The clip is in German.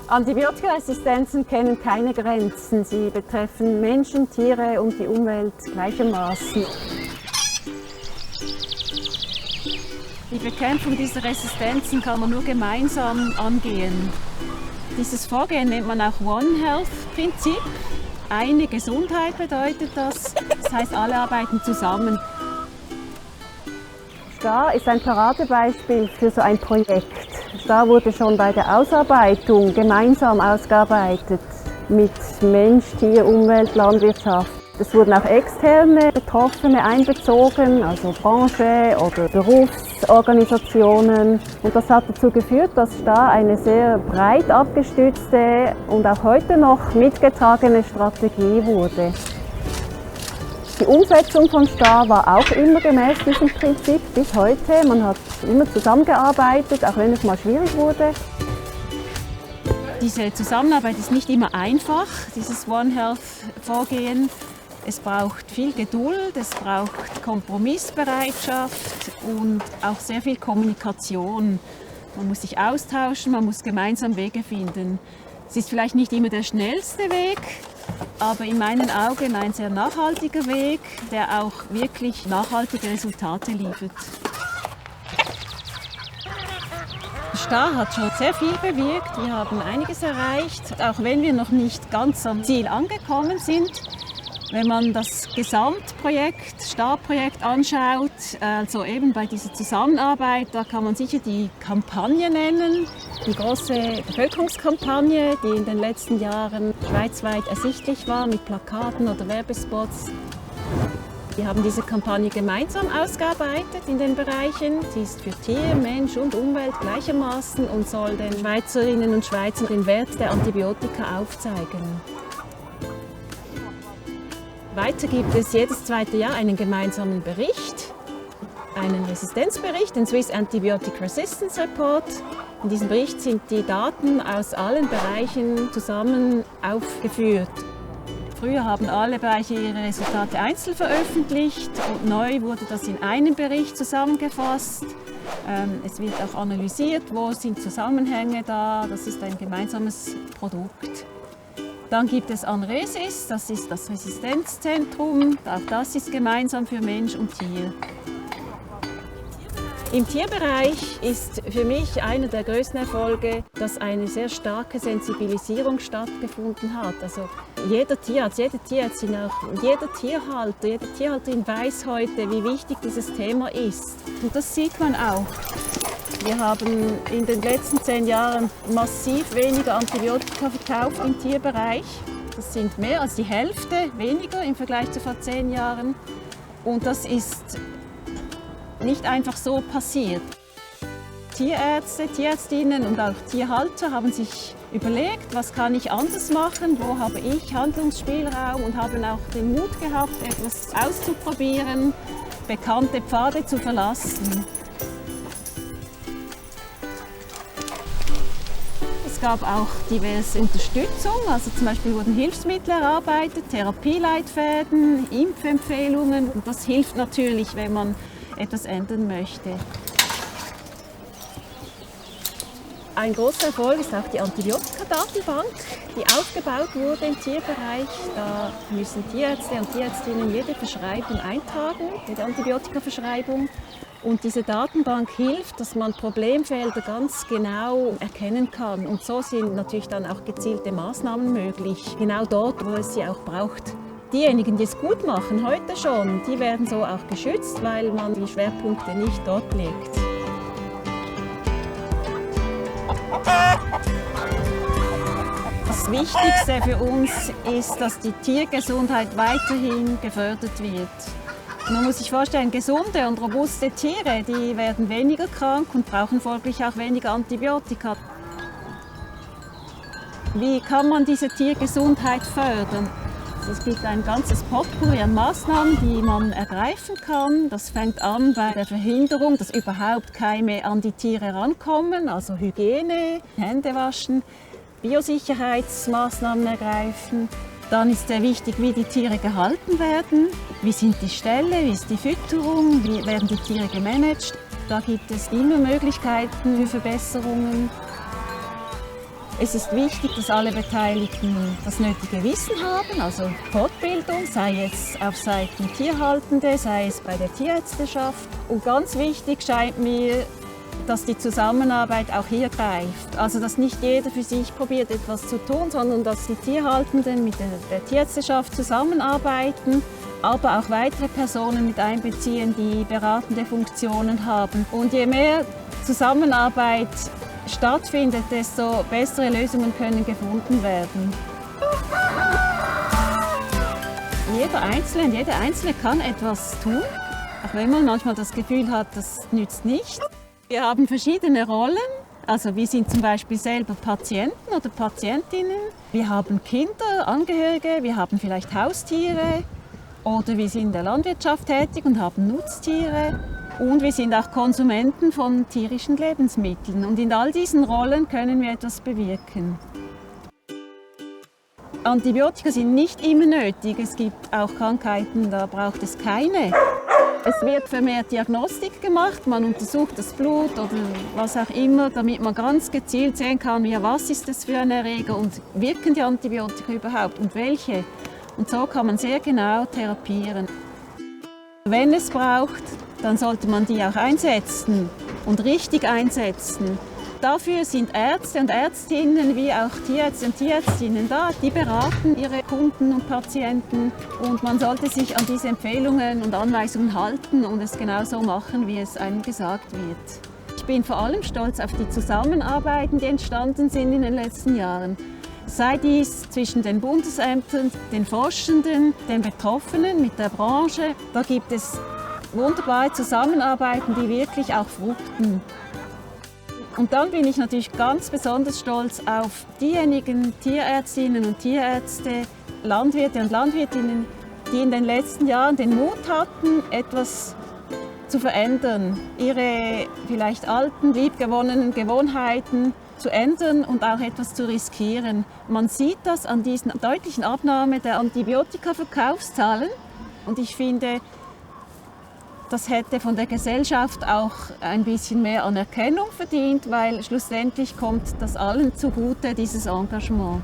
Antibiotikaresistenzen kennen keine Grenzen. Sie betreffen Menschen, Tiere und die Umwelt gleichermaßen. Die Bekämpfung dieser Resistenzen kann man nur gemeinsam angehen. Dieses Vorgehen nennt man auch One Health-Prinzip. Eine Gesundheit bedeutet das. Das heißt, alle arbeiten zusammen. STAR ist ein Paradebeispiel für so ein Projekt. STAR wurde schon bei der Ausarbeitung gemeinsam ausgearbeitet mit Mensch, Tier, Umwelt, Landwirtschaft. Es wurden auch externe Betroffene einbezogen, also Branche oder Berufsorganisationen. Und das hat dazu geführt, dass STAR eine sehr breit abgestützte und auch heute noch mitgetragene Strategie wurde. Die Umsetzung von STAR war auch immer gemäß diesem Prinzip bis heute. Man hat immer zusammengearbeitet, auch wenn es mal schwierig wurde. Diese Zusammenarbeit ist nicht immer einfach, dieses One Health Vorgehen. Es braucht viel Geduld, es braucht Kompromissbereitschaft und auch sehr viel Kommunikation. Man muss sich austauschen, man muss gemeinsam Wege finden. Es ist vielleicht nicht immer der schnellste Weg, aber in meinen Augen ein sehr nachhaltiger Weg, der auch wirklich nachhaltige Resultate liefert. STAR hat schon sehr viel bewirkt, wir haben einiges erreicht, auch wenn wir noch nicht ganz am Ziel angekommen sind. Wenn man das Gesamtprojekt, STAR-Projekt anschaut, also eben bei dieser Zusammenarbeit, da kann man sicher die Kampagne nennen, die große Bevölkerungskampagne, die in den letzten Jahren schweizweit ersichtlich war mit Plakaten oder Werbespots. Wir haben diese Kampagne gemeinsam ausgearbeitet in den Bereichen. Sie ist für Tier, Mensch und Umwelt gleichermaßen und soll den Schweizerinnen und Schweizern den Wert der Antibiotika aufzeigen. Weiter gibt es jedes zweite Jahr einen gemeinsamen Bericht, einen Resistenzbericht, den Swiss Antibiotic Resistance Report. In diesem Bericht sind die Daten aus allen Bereichen zusammen aufgeführt. Früher haben alle Bereiche ihre Resultate einzeln veröffentlicht und neu wurde das in einem Bericht zusammengefasst. Es wird auch analysiert, wo sind Zusammenhänge da, das ist ein gemeinsames Produkt. Dann gibt es ANRESIS, das ist das Resistenzzentrum, auch das ist gemeinsam für Mensch und Tier. Im Tierbereich ist für mich einer der größten Erfolge, dass eine sehr starke Sensibilisierung stattgefunden hat. Also jeder Tierarzt, jede Tierärztin, auch jeder Tierhalter, jede Tierhalterin weiß heute, wie wichtig dieses Thema ist. Und das sieht man auch. Wir haben in den letzten 10 Jahren massiv weniger Antibiotika verkauft im Tierbereich. Das sind mehr als die Hälfte weniger im Vergleich zu vor 10 Jahren. Und das ist nicht einfach so passiert. Tierärzte, Tierärztinnen und auch Tierhalter haben sich überlegt, was kann ich anders machen, wo habe ich Handlungsspielraum und haben auch den Mut gehabt, etwas auszuprobieren, bekannte Pfade zu verlassen. Es gab auch diverse Unterstützung, also zum Beispiel wurden Hilfsmittel erarbeitet, Therapieleitfäden, Impfempfehlungen. Und das hilft natürlich, wenn man etwas ändern möchte. Ein großer Erfolg ist auch die Antibiotika-Datenbank, die aufgebaut wurde im Tierbereich. Da müssen Tierärzte und Tierärztinnen jede Verschreibung eintragen, jede Antibiotikaverschreibung. Und diese Datenbank hilft, dass man Problemfelder ganz genau erkennen kann. Und so sind natürlich dann auch gezielte Maßnahmen möglich, genau dort, wo es sie auch braucht. Diejenigen, die es gut machen, heute schon, die werden so auch geschützt, weil man die Schwerpunkte nicht dort legt. Das Wichtigste für uns ist, dass die Tiergesundheit weiterhin gefördert wird. Man muss sich vorstellen, gesunde und robuste Tiere, die werden weniger krank und brauchen folglich auch weniger Antibiotika. Wie kann man diese Tiergesundheit fördern? Es gibt ein ganzes Potpourri an Maßnahmen, die man ergreifen kann. Das fängt an bei der Verhinderung, dass überhaupt Keime an die Tiere rankommen, also Hygiene, Hände waschen, Biosicherheitsmaßnahmen ergreifen. Dann ist sehr wichtig, wie die Tiere gehalten werden, wie sind die Ställe, wie ist die Fütterung, wie werden die Tiere gemanagt. Da gibt es immer Möglichkeiten für Verbesserungen. Es ist wichtig, dass alle Beteiligten das nötige Wissen haben, also Fortbildung, sei es auf Seiten Tierhaltende, sei es bei der Tierärzteschaft. Und ganz wichtig scheint mir, dass die Zusammenarbeit auch hier greift. Also dass nicht jeder für sich probiert, etwas zu tun, sondern dass die Tierhaltenden mit der Tierärzteschaft zusammenarbeiten, aber auch weitere Personen mit einbeziehen, die beratende Funktionen haben. Und je mehr Zusammenarbeit stattfindet, desto bessere Lösungen können gefunden werden. Jeder Einzelne, jede Einzelne kann etwas tun, auch wenn man manchmal das Gefühl hat, das nützt nicht. Wir haben verschiedene Rollen. Also wir sind zum Beispiel selber Patienten oder Patientinnen. Wir haben Kinder, Angehörige, wir haben vielleicht Haustiere oder wir sind in der Landwirtschaft tätig und haben Nutztiere. Und wir sind auch Konsumenten von tierischen Lebensmitteln. Und in all diesen Rollen können wir etwas bewirken. Antibiotika sind nicht immer nötig. Es gibt auch Krankheiten, da braucht es keine. Es wird vermehrt Diagnostik gemacht. Man untersucht das Blut oder was auch immer, damit man ganz gezielt sehen kann, ja, was ist das für ein Erreger und wirken die Antibiotika überhaupt und welche. Und so kann man sehr genau therapieren. Wenn es braucht, dann sollte man die auch einsetzen und richtig einsetzen. Dafür sind Ärzte und Ärztinnen wie auch Tierärzte und Tierärztinnen da, die beraten ihre Kunden und Patienten und man sollte sich an diese Empfehlungen und Anweisungen halten und es genau so machen, wie es einem gesagt wird. Ich bin vor allem stolz auf die Zusammenarbeiten, die entstanden sind in den letzten Jahren. Sei dies zwischen den Bundesämtern, den Forschenden, den Betroffenen, mit der Branche. Da gibt es wunderbare Zusammenarbeiten, die wirklich auch fruchten. Und dann bin ich natürlich ganz besonders stolz auf diejenigen Tierärztinnen und Tierärzte, Landwirte und Landwirtinnen, die in den letzten Jahren den Mut hatten, etwas zu verändern, ihre vielleicht alten, liebgewonnenen Gewohnheiten zu ändern und auch etwas zu riskieren. Man sieht das an dieser deutlichen Abnahme der Antibiotika-Verkaufszahlen und ich finde, das hätte von der Gesellschaft auch ein bisschen mehr Anerkennung verdient, weil schlussendlich kommt das allen zugute, dieses Engagement.